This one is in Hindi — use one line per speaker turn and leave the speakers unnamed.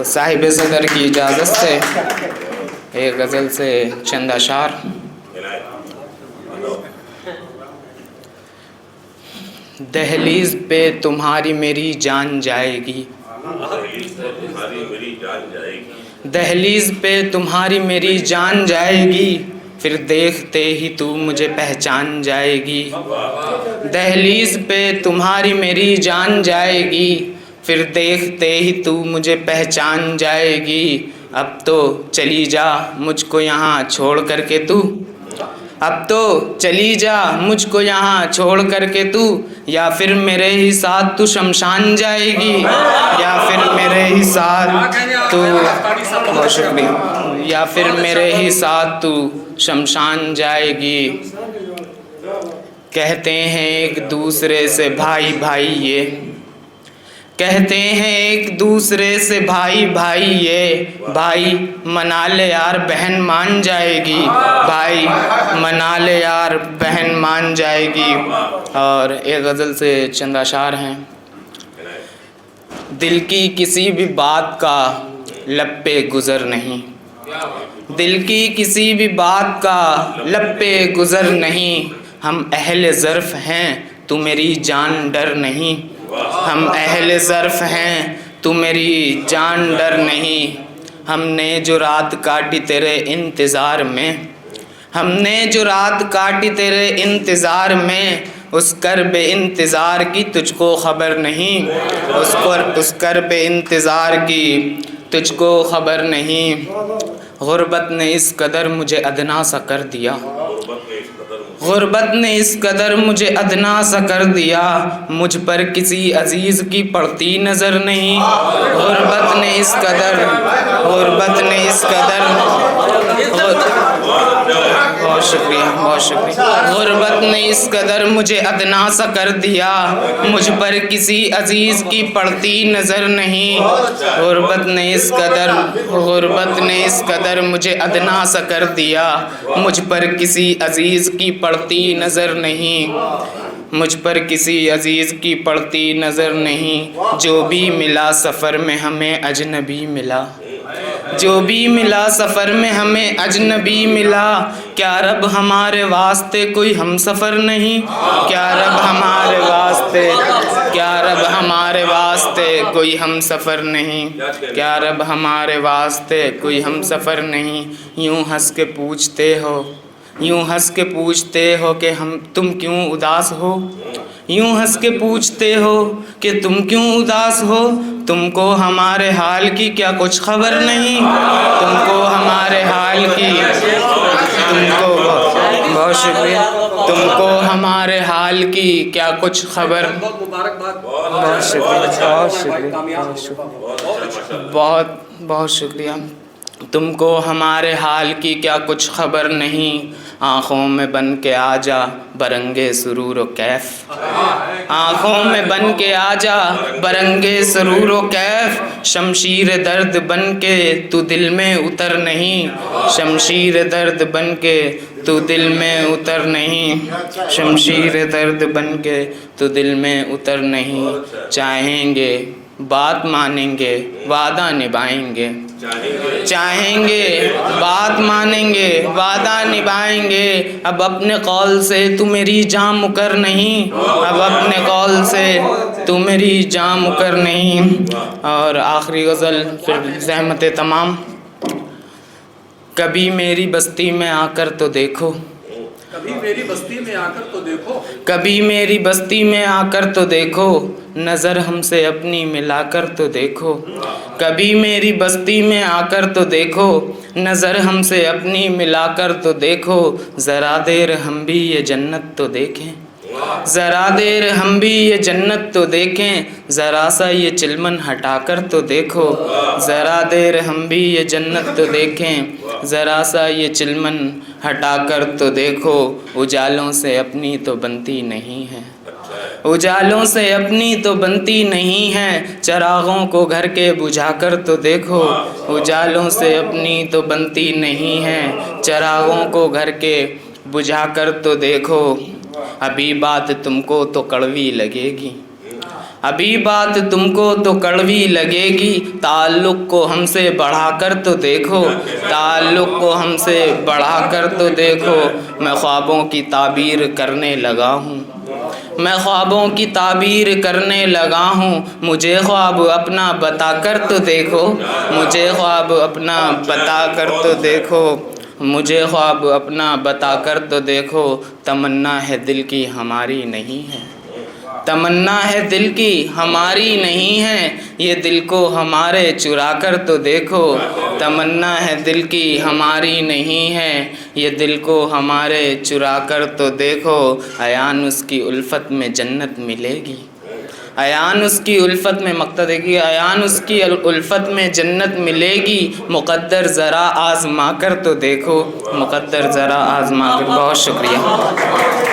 साहिब सदर की इजाज़त से एक गज़ल से चंद अशार। दहलीज़ पे तुम्हारी मेरी जान जाएगी, दहलीज़ पे तुम्हारी मेरी जान जाएगी, फिर देखते ही तू मुझे पहचान जाएगी। दहलीज़ पे तुम्हारी मेरी जान जाएगी, फिर देखते ही तू मुझे पहचान जाएगी। अब तो चली जा मुझको यहाँ छोड़ करके तू, अब तो चली जा मुझको यहाँ छोड़ करके तू, या फिर मेरे ही साथ तू शमशान जाएगी, या फिर मेरे ही साथ तू, बहुत शुक्रिया, या फिर मेरे ही साथ तू शमशान जाएगी। कहते हैं एक दूसरे से भाई भाई ये, कहते हैं एक दूसरे से भाई भाई ये, भाई मना ले यार बहन मान जाएगी, भाई मना ले यार बहन मान जाएगी। और एक गज़ल से चंद अशार हैं। दिल की किसी भी बात का लब पे गुज़र नहीं, दिल की किसी भी बात का लब पे गुज़र नहीं, हम अहले ज़र्फ़ हैं तू मेरी जान डर नहीं, हम अहले ज़र्फ़ हैं तू मेरी जान डर नहीं। हमने जो रात काटी तेरे इंतज़ार में, हमने जो रात काटी तेरे इंतज़ार में, उस कर्ब इंतज़ार की तुझको ख़बर नहीं, उस कर्ब इंतज़ार की तुझको ख़बर नहीं। गुर्बत ने इस कदर मुझे अदना सा कर दिया, गुर्बत ने इस कदर मुझे अदना सा कर दिया, मुझ पर किसी अजीज़ की पड़ती नज़र नहीं। गुर्बत ने इस कदर, गुर्बत ने इस कदर, बहुत शुक्रिया, बहुत शुक्रिया। गुर्बत ने इस कदर मुझे अदना सा कर दिया, मुझ पर किसी अजीज़ की पड़ती नज़र नहीं। गुर्बत ने इस कदर, गुर्बत ने इस कदर मुझे अदना सा कर दिया, मुझ पर किसी अजीज़ की पड़ती नज़र नहीं, मुझ पर किसी अजीज़ की पड़ती नज़र नहीं। जो भी मिला सफ़र में हमें अजनबी मिला, जो भी मिला सफ़र में हमें अजनबी मिला, क्या रब हमारे वास्ते कोई हम सफ़र नहीं, क्या रब हमारे वास्ते, क्या रब हमारे वास्ते कोई हम सफ़र नहीं, क्या रब हमारे वास्ते कोई हम सफ़र नहीं। यूँ हंस के पूछते हो, यूँ हंस के पूछते हो कि तुम क्यों उदास हो, यूँ हंस के पूछते हो कि तुम क्यों उदास हो, तुमको हमारे हाल की क्या कुछ खबर नहीं, तुमको हमारे हाल की, तुमको, बहुत शुक्रिया, तुमको हमारे हाल की क्या कुछ खबर, बहुत शुक्रिया, बहुत शुक्रिया, बहुत बहुत शुक्रिया। तुमको हमारे हाल की क्या कुछ खबर नहीं, आँखों में बन के आजा बरंगे सुरूर व कैफ, आँखों में बन के आजा बरंगे सुरूर व कैफ, शमशीर दर्द बन के तू दिल में उतर नहीं, शमशीर दर्द बन के तू दिल में उतर नहीं, शमशीर दर्द बन के तू दिल में उतर नहीं। चाहेंगे बात मानेंगे वादा निभाएंगे, चाहेंगे बात मानेंगे वादा निभाएंगे, अब अपने कौल से तू मेरी जान मुकर नहीं, अब अपने कौल से तू मेरी जान मुकर नहीं। और आखिरी गज़ल फिर ज़हमत तमाम। कभी मेरी बस्ती में आकर तो देखो,
कभी मेरी बस्ती में आकर तो देखो,
कभी मेरी बस्ती में आकर तो देखो, नज़र हमसे अपनी मिलाकर तो देखो, कभी मेरी बस्ती में आकर तो देखो, नज़र हमसे अपनी मिलाकर तो देखो, ज़रा देर हम भी ये जन्नत तो देखें, ज़रा देर हम भी ये जन्नत तो देखें, ज़रा सा ये चिलमन हटाकर तो देखो, ज़रा देर हम भी ये जन्नत तो देखें, ज़रा सा ये चिलमन हटाकर तो देखो। उजालों से अपनी तो बनती नहीं है, उजालों से अपनी तो बनती नहीं है, चरागों को घर के बुझाकर तो देखो, उजालों से अपनी तो बनती नहीं है, चरागों को घर के बुझाकर तो देखो। अभी बात तुमको तो कड़वी लगेगी, अभी बात तुमको तो कड़वी लगेगी, ताल्लुक़ को हमसे बढ़ाकर तो देखो, ताल्लुक़ को हमसे बढ़ाकर तो देखो। मैं ख्वाबों की ताबीर करने लगा हूँ, मैं ख्वाबों की ताबीर करने लगा हूँ। मुझे ख्वाब अपना बता कर तो देखो, मुझे ख्वाब अपना बता कर तो देखो, मुझे ख्वाब अपना बता कर तो देखो। तमन्ना है दिल की हमारी नहीं है, तमन्ना है दिल की हमारी नहीं है, ये दिल को हमारे चुरा कर तो देखो। तमन्ना है दिल की हमारी नहीं है, ये दिल को हमारे चुरा कर तो देखो। अयान उसकी उल्फत में जन्नत मिलेगी, अयान उसकी उल्फत में, मकता देखिए, अयान उसकी उल्फत में जन्नत मिलेगी। मुक़द्दर ज़रा आज़मा कर तो देखो, मुक़द्दर ज़रा आज़मा कर। बहुत शुक्रिया।